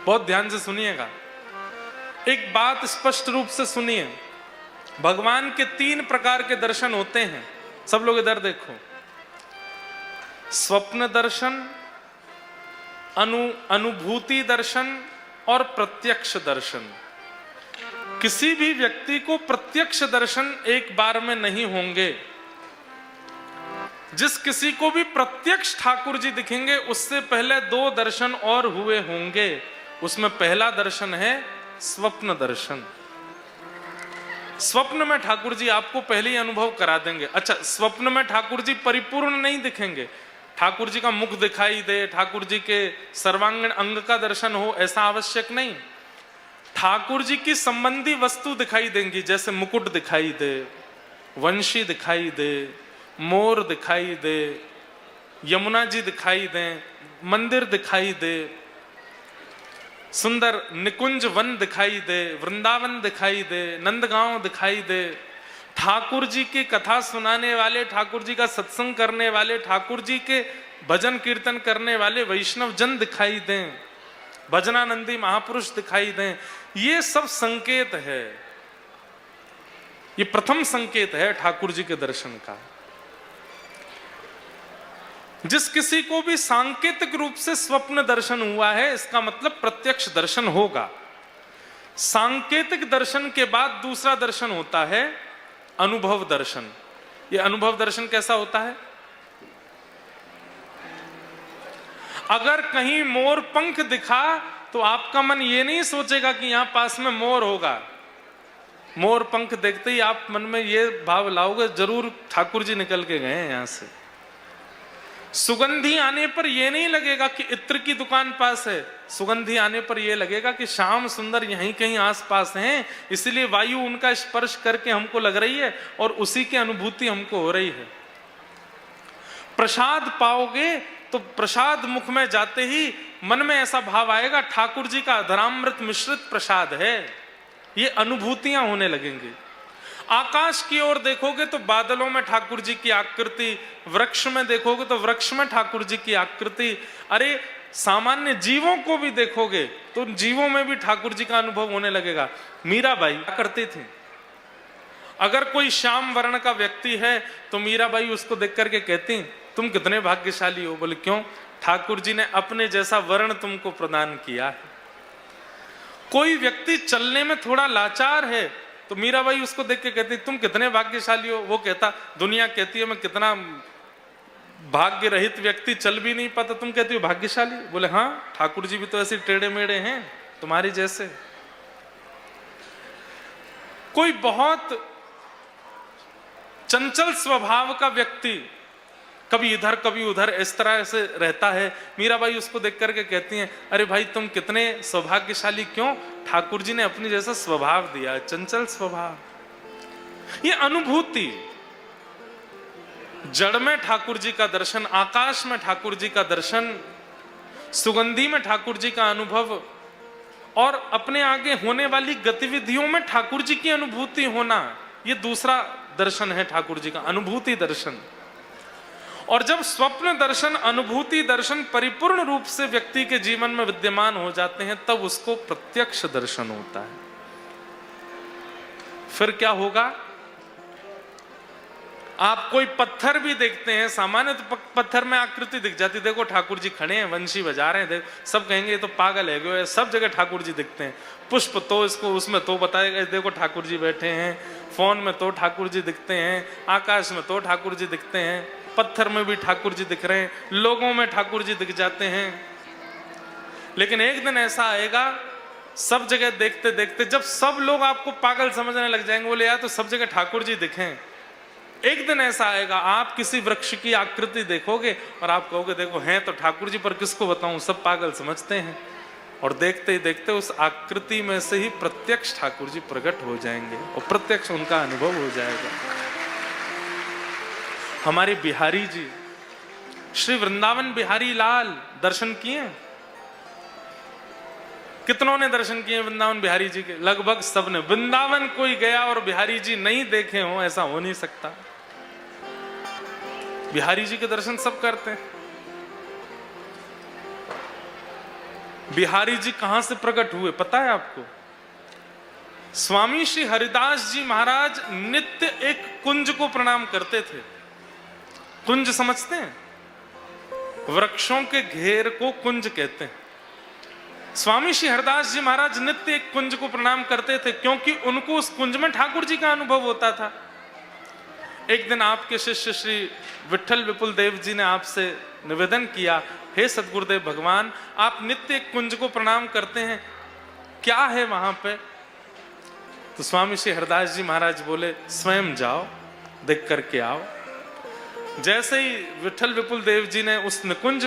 बहुत ध्यान से सुनिएगा, एक बात स्पष्ट रूप से सुनिए। भगवान के 3 प्रकार के दर्शन होते हैं। सब लोग इधर देखो, स्वप्न दर्शन, अनुभूति दर्शन और प्रत्यक्ष दर्शन। किसी भी व्यक्ति को प्रत्यक्ष दर्शन एक बार में नहीं होंगे। जिस किसी को भी प्रत्यक्ष ठाकुर जी दिखेंगे उससे पहले 2 दर्शन और हुए होंगे। उसमें पहला दर्शन है स्वप्न दर्शन। स्वप्न में ठाकुर जी आपको पहले ही अनुभव करा देंगे। अच्छा, स्वप्न में ठाकुर जी परिपूर्ण नहीं दिखेंगे। ठाकुर जी का मुख दिखाई दे, ठाकुर जी के सर्वांगीण अंग का दर्शन हो, ऐसा आवश्यक नहीं। ठाकुर जी की संबंधी वस्तु दिखाई देंगी, जैसे मुकुट दिखाई दे, वंशी दिखाई दे, मोर दिखाई दे, यमुना जी दिखाई दे, मंदिर दिखाई दे, सुंदर निकुंज वन दिखाई दे, वृंदावन दिखाई दे, नंदगांव दिखाई दे, ठाकुर जी की कथा सुनाने वाले, ठाकुर जी का सत्संग करने वाले, ठाकुर जी के भजन कीर्तन करने वाले वैष्णव जन दिखाई दें, भजनानंदी महापुरुष दिखाई दें। ये सब संकेत है, ये प्रथम संकेत है ठाकुर जी के दर्शन का। जिस किसी को भी सांकेतिक रूप से स्वप्न दर्शन हुआ है, इसका मतलब प्रत्यक्ष दर्शन होगा। सांकेतिक दर्शन के बाद दूसरा दर्शन होता है अनुभव दर्शन। ये अनुभव दर्शन कैसा होता है? अगर कहीं मोर पंख दिखा तो आपका मन ये नहीं सोचेगा कि यहां पास में मोर होगा। मोर पंख देखते ही आप मन में ये भाव लाओगे, जरूर ठाकुर जी निकल के गए हैं यहां से। सुगंधी आने पर यह नहीं लगेगा कि इत्र की दुकान पास है, सुगंधी आने पर यह लगेगा कि श्याम सुंदर यहीं कहीं आसपास हैं, इसलिए वायु उनका स्पर्श करके हमको लग रही है और उसी की अनुभूति हमको हो रही है। प्रसाद पाओगे तो प्रसाद मुख में जाते ही मन में ऐसा भाव आएगा ठाकुर जी का अधरामृत मिश्रित प्रसाद है, ये अनुभूतियां होने लगेंगी। आकाश की ओर देखोगे तो बादलों में ठाकुर जी की आकृति, वृक्ष में देखोगे तो वृक्ष में ठाकुर जी की आकृति, अरे सामान्य जीवों को भी देखोगे तो जीवों में भी ठाकुर जी का अनुभव होने लगेगा। मीराबाई क्या करती थी? अगर कोई श्याम वर्ण का व्यक्ति है तो मीराबाई उसको देख करके कहती, तुम कितने भाग्यशाली हो। बोले क्यों? ठाकुर जी ने अपने जैसा वर्ण तुमको प्रदान किया है। कोई व्यक्ति चलने में थोड़ा लाचार है तो मीराबाई उसको देख के कहती, तुम कितने भाग्यशाली हो। वो कहता, दुनिया कहती है मैं कितना भाग्य रहित व्यक्ति, चल भी नहीं पाता, तुम कहती हो भाग्यशाली। बोले हाँ, ठाकुर जी भी तो ऐसे टेढ़े मेढ़े हैं तुम्हारी जैसे। कोई बहुत चंचल स्वभाव का व्यक्ति कभी इधर कभी उधर इस तरह से रहता है, मीराबाई उसको देख करके कहती हैं, अरे भाई तुम कितने सौभाग्यशाली। क्यों? ठाकुर जी ने अपनी जैसा स्वभाव दिया, चंचल स्वभाव। ये अनुभूति, जड़ में ठाकुर जी का दर्शन, आकाश में ठाकुर जी का दर्शन, सुगंधी में ठाकुर जी का अनुभव और अपने आगे होने वाली गतिविधियों में ठाकुर जी की अनुभूति होना, ये दूसरा दर्शन है ठाकुर जी का, अनुभूति दर्शन। और जब स्वप्न दर्शन, अनुभूति दर्शन परिपूर्ण रूप से व्यक्ति के जीवन में विद्यमान हो जाते हैं तब उसको प्रत्यक्ष दर्शन होता है। फिर क्या होगा? आप कोई पत्थर भी देखते हैं, सामान्य तो पत्थर में आकृति दिख जाती, देखो ठाकुर जी खड़े हैं, वंशी बजा रहे हैं, देखो, सब कहेंगे ये तो पागल है, सब जगह ठाकुर जी दिखते हैं। पुष्प तो इसको उसमें तो बताएगा, देखो ठाकुर जी बैठे हैं, फोन में तो ठाकुर जी दिखते हैं, आकाश में तो ठाकुर जी दिखते हैं, पत्थर में भी ठाकुर जी दिख रहे हैं, लोगों में ठाकुर जी दिख जाते हैं। लेकिन एक दिन ऐसा आएगा, सब जगह देखते देखते जब सब लोग आपको पागल समझने लग जाएंगे, बोले यार तो सब जगह ठाकुर जी दिखें। एक दिन ऐसा आएगा, आप किसी वृक्ष की आकृति देखोगे और आप कहोगे देखो हैं तो ठाकुर जी, पर किसको बताऊं, सब पागल समझते हैं। और देखते ही देखते उस आकृति में से ही प्रत्यक्ष ठाकुर जी प्रकट हो जाएंगे और प्रत्यक्ष उनका अनुभव हो जाएगा। हमारे बिहारी जी, श्री वृंदावन बिहारी लाल दर्शन किए? कितनों ने दर्शन किए वृंदावन बिहारी जी के? लगभग सबने। वृंदावन कोई गया और बिहारी जी नहीं देखे हो, ऐसा हो नहीं सकता। बिहारी जी के दर्शन सब करते हैं। बिहारी जी कहां से प्रकट हुए पता है आपको? स्वामी श्री हरिदास जी महाराज नित्य एक कुंज को प्रणाम करते थे। कुंज समझते हैं? वृक्षों के घेर को कुंज कहते हैं। स्वामी श्री हरिदास जी महाराज नित्य एक कुंज को प्रणाम करते थे, क्योंकि उनको उस कुंज में ठाकुर जी का अनुभव होता था। एक दिन आपके शिष्य श्री विठल विपुल देव जी ने आपसे निवेदन किया, हे सदगुरुदेव भगवान, आप नित्य एक कुंज को प्रणाम करते हैं, क्या है वहां पे? तो स्वामी श्री हरिदास जी महाराज बोले, स्वयं जाओ, देख करके आओ। जैसे ही विठल विपुल देव जी ने उस कुंज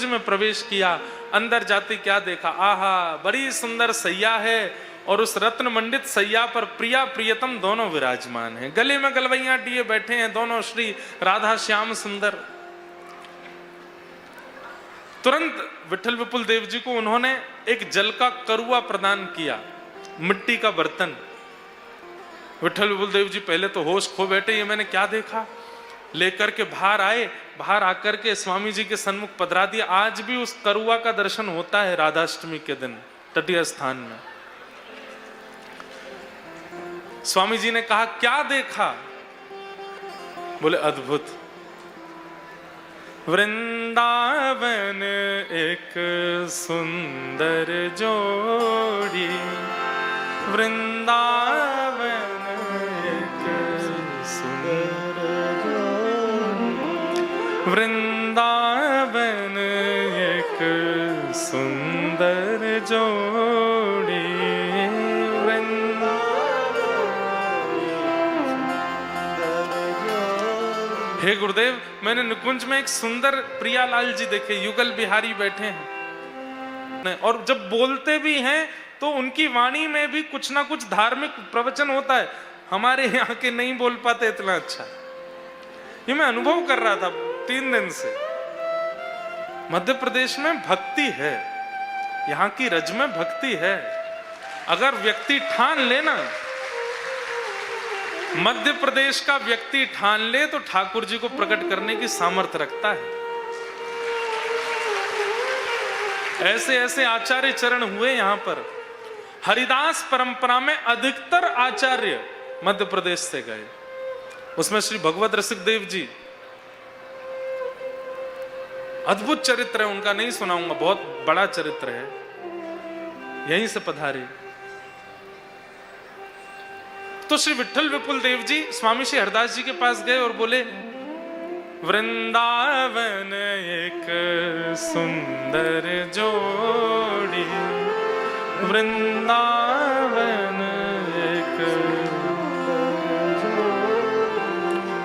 में प्रवेश किया, अंदर जाते क्या देखा, आहा, बड़ी सुंदर सैया है और उस रत्न मंडित सैया पर प्रिया प्रियतम दोनों विराजमान हैं। गले में गलवैया दिए बैठे हैं दोनों श्री राधा श्याम सुंदर। तुरंत विठल विपुल देव जी को उन्होंने एक जल का करुआ प्रदान किया, मिट्टी का बर्तन। विठल विपुल देव जी पहले तो होश खो बैठे, ये मैंने क्या देखा। लेकर के बाहर आए, बाहर आकर के स्वामी जी के सन्मुख पधरा दिया। आज भी उस करुआ का दर्शन होता है राधाष्टमी के दिन तटीय स्थान में। स्वामी जी ने कहा, क्या देखा? बोले, अद्भुत। वृंदावन एक सुंदर जोड़ी, वृंदावन एक सुंदर जोड़ी, वृंदावन एक सुंदर जोड़ी, हे गुरुदेव, मैंने निकुंज में एक सुंदर प्रियालाल जी देखे, युगल बिहारी बैठे हैं, और जब बोलते भी हैं तो उनकी वाणी में भी कुछ ना कुछ धार्मिक प्रवचन होता है। हमारे यहाँ के नहीं बोल पाते इतना अच्छा। ये मैं अनुभव कर रहा था 3 दिन से। मध्य प्रदेश में भक्ति है, यहाँ की रज में भक्ति है। अगर व्यक्ति ठान लेना, मध्य प्रदेश का व्यक्ति ठान ले, तो ठाकुर जी को प्रकट करने की सामर्थ्य रखता है। ऐसे ऐसे आचार्य चरण हुए यहां पर। हरिदास परंपरा में अधिकतर आचार्य मध्य प्रदेश से गए। उसमें श्री भगवत रसिक देव जी, अद्भुत चरित्र है उनका, नहीं सुनाऊंगा, बहुत बड़ा चरित्र है, यहीं से पधारे। तो श्री विठल विपुल देव जी स्वामी श्री हरदास जी के पास गए और बोले, वृंदावन एक सुंदर जोड़ी, वृंदावन एक,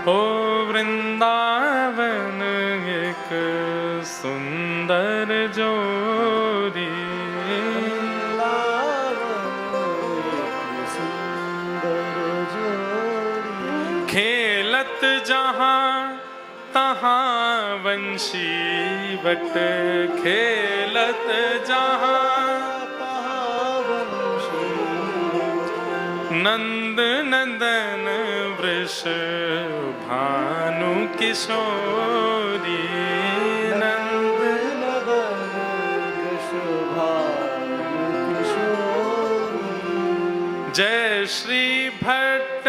ओ वृंदावन एक सुंदर जोड़ी, खेलत जहां तहां वंशी बट, खेलत जहां तहां वंशी, नंद नंदन वृष भानु किशोरी, नंद नंदन वृष भानु किशोरी, जय श्री भट्ट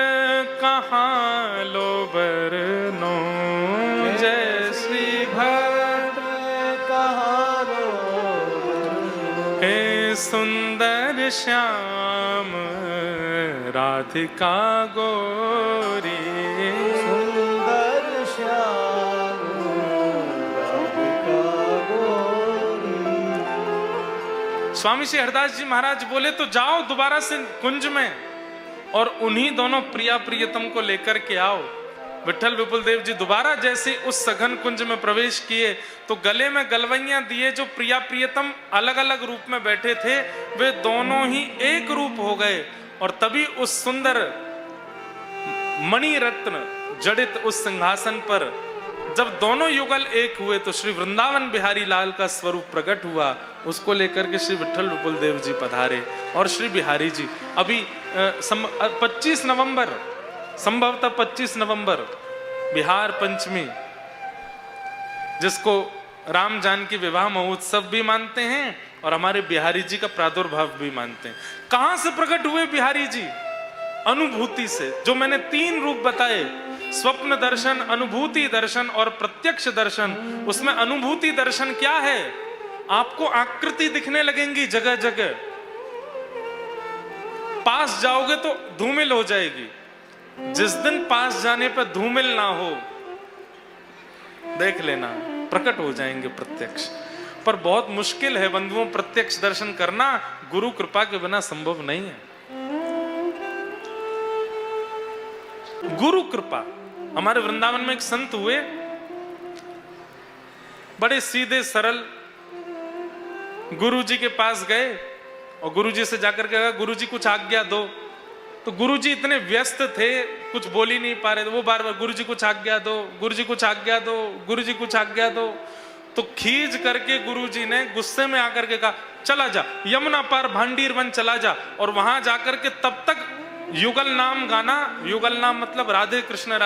कहाँ लो बरनो, जय श्री भट्ट कहाँ लो बरनो, हे सुंदर श्याम राधिका गोरी, सुंदर श्याम राधिका गोरी। स्वामी श्री हरदास जी महाराज बोले, तो जाओ दोबारा से कुंज में और उन्हीं दोनों प्रिया प्रियतम को लेकर के आओ। विठल विपुल देव जी दोबारा जैसे उस सघन कुंज में प्रवेश किए तो गले में गलवैया दिए जो प्रिया प्रियतम अलग अलग रूप में बैठे थे, वे दोनों ही एक रूप हो गए। और तभी उस सुंदर मणि रत्न जड़ित उस सिंहासन पर जब दोनों युगल एक हुए तो श्री वृंदावन बिहारी लाल का स्वरूप प्रकट हुआ। उसको लेकर के श्री विठल विपुल देव जी पधारे और श्री बिहारी जी अभी 25 नवंबर, संभवतः 25 नवंबर बिहार पंचमी, जिसको राम जानकी विवाह महोत्सव भी मानते हैं और हमारे बिहारी जी का प्रादुर्भाव भी मानते हैं। कहां से प्रकट हुए बिहारी जी? अनुभूति से। जो मैंने 3 रूप बताए, स्वप्न दर्शन, अनुभूति दर्शन और प्रत्यक्ष दर्शन, उसमें अनुभूति दर्शन क्या है? आपको आकृति दिखने लगेंगी जगह जगह, पास जाओगे तो धूमिल हो जाएगी। जिस दिन पास जाने पर धूमिल ना हो, देख लेना प्रकट हो जाएंगे प्रत्यक्ष। पर बहुत मुश्किल है बंधुओं प्रत्यक्ष दर्शन करना, गुरु कृपा के बिना संभव नहीं है। गुरु कृपा। हमारे वृंदावन में एक संत हुए, बड़े सीधे सरल, गुरु जी के पास गए और गुरु जी से जाकर के कहा, गुरु जी कुछ आज्ञा दो। तो गुरु जी इतने व्यस्त थे, कुछ बोल ही नहीं पा रहे थे। वो बार बार गुरु जी कुछ आज्ञा दो, गुरु जी कुछ आज्ञा दो, गुरु जी कुछ आज्ञा दो। तो खींच करके गुरु जी ने गुस्से में आकर के कहा, चला जा यमुना पार भांडीर वन चला जा, और वहां जाकर के तब तक युगल नाम गाना। युगल नाम मतलब राधे कृष्ण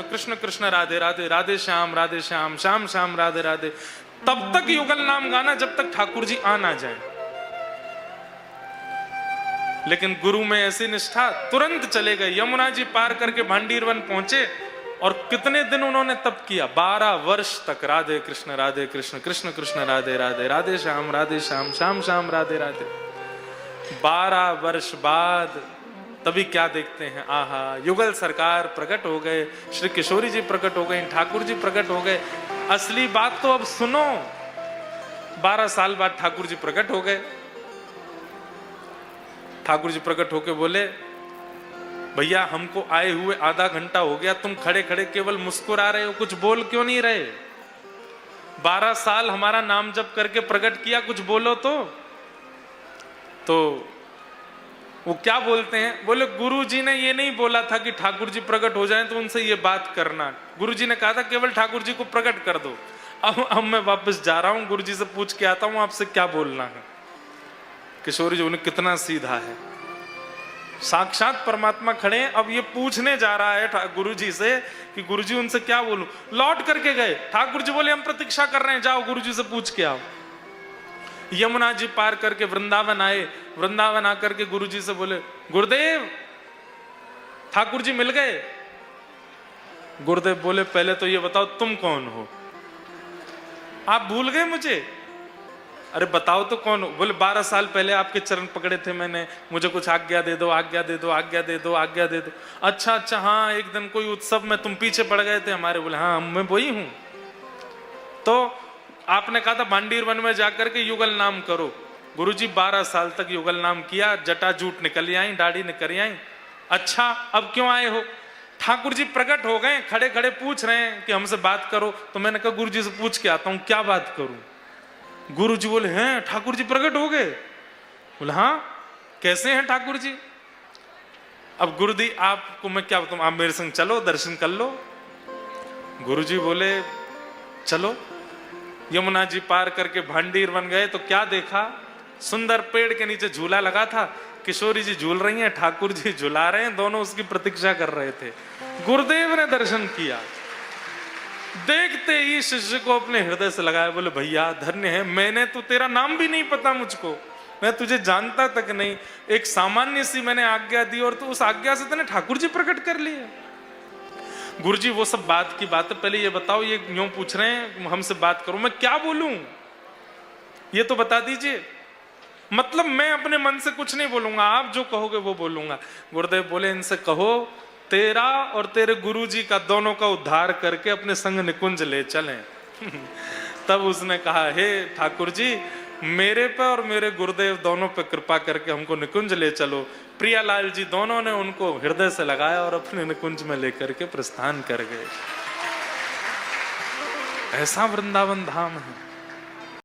कृष्ण कृष्ण राधे राधे, राधे श्याम श्याम श्याम राधे राधे। तब तक युगल नाम गाना जब तक ठाकुर जी आ ना जाए। लेकिन गुरु में ऐसी निष्ठा, तुरंत चले गए, यमुना जी पार करके भांडीर वन पहुंचे। और कितने दिन उन्होंने तप किया? 12 वर्ष तक राधे कृष्ण कृष्ण कृष्ण राधे राधे, राधे श्याम श्याम श्याम राधे राधे। 12 वर्ष बाद तभी क्या देखते हैं, आहा, युगल सरकार प्रकट हो गए, श्री किशोरी जी प्रकट हो गए, ठाकुर जी प्रकट हो गए। असली बात तो अब सुनो। 12 साल बाद ठाकुर जी प्रकट हो गए। ठाकुर जी प्रकट होके बोले, भैया हमको आए हुए आधा घंटा हो गया, तुम खड़े खड़े केवल मुस्कुरा रहे हो, कुछ बोल क्यों नहीं रहे? 12 साल हमारा नाम जप करके प्रकट किया, कुछ बोलो तो वो क्या बोलते हैं? बोले गुरु जी ने ये नहीं बोला था कि ठाकुर जी प्रकट हो जाएं तो उनसे ये बात करना। गुरु जी ने कहा था केवल ठाकुर जी को प्रकट कर दो। अब मैं वापस जा रहा हूं, गुरु जी से पूछ के आता हूं आपसे क्या बोलना है। किशोरी जी उन्हें कितना सीधा है, साक्षात परमात्मा खड़े हैं, अब ये पूछने जा रहा है गुरु जी से कि गुरु जी उनसे क्या बोलूं। लौट करके गए, ठाकुर जी बोले हम प्रतीक्षा कर रहे हैं, जाओ गुरु जी से पूछ के आओ। यमुना जी पार करके वृंदावन आए। वृंदावन आकर के गुरु जी से बोले, गुरुदेव ठाकुर जी मिल गए। गुरुदेव बोले, पहले तो ये बताओ तुम कौन हो? आप भूल गए मुझे? अरे बताओ तो कौन हो? बोले 12 साल पहले आपके चरण पकड़े थे मैंने, मुझे कुछ आज्ञा दे दो, आज्ञा दे दो, आज्ञा दे दो, आज्ञा दे दो। अच्छा हाँ, एक दिन कोई उत्सव में तुम पीछे पड़ गए थे हमारे। बोले हाँ मैं वही हूं। तो आपने कहा था भांडीर वन में जाकर के युगल नाम करो। गुरुजी 12 साल तक युगल नाम किया, जटा जूट निकल आई, दाढ़ी निकल आई। अच्छा अब क्यों आए हो? ठाकुर जी प्रकट हो गए, खड़े खड़े पूछ रहे हैं कि हमसे बात करो। तो मैंने कहा गुरु जी से पूछ के आता हूं, क्या बात करूं? गुरु जी बोले, हैं ठाकुर जी प्रकट हो गए? बोले हाँ, कैसे हैं ठाकुर जी? अब गुरुजी आपको मैं क्या बताऊं, आप मेरे संग चलो, दर्शन कर लो। गुरु जी बोले चलो। यमुना जी पार करके भांडीर बन गए तो क्या देखा? सुंदर पेड़ के नीचे झूला लगा था, किशोरी जी झूल रही हैं, ठाकुर जी झूला रहे हैं, दोनों उसकी प्रतीक्षा कर रहे थे। गुरुदेव ने दर्शन किया, देखते ही शिष्य को अपने हृदय से लगाया। बोले भैया धन्य है, मैंने तो तेरा नाम भी नहीं पता मुझको, मैं तुझे जानता तक नहीं। एक सामान्य सी मैंने आज्ञा दी और तू उस आज्ञा से तूने ठाकुर जी प्रकट कर लिए। गुरुजी वो सब बात की बात है, पहले ये बताओ, ये यूं पूछ रहे हैं हमसे बात करो, मैं क्या बोलूं ये तो बता दीजिए। मतलब मैं अपने मन से कुछ नहीं बोलूंगा, आप जो कहोगे वो बोलूंगा। गुरुदेव बोले इनसे कहो तेरा और तेरे गुरुजी का दोनों का उद्धार करके अपने संग निकुंज ले चलें। तब उसने कहा, हे ठाकुर जी मेरे पे और मेरे गुरुदेव दोनों पे कृपा करके हमको निकुंज ले चलो। प्रियालाल जी दोनों ने उनको हृदय से लगाया और अपने निकुंज में लेकर के प्रस्थान कर गए। ऐसा वृंदावन धाम है।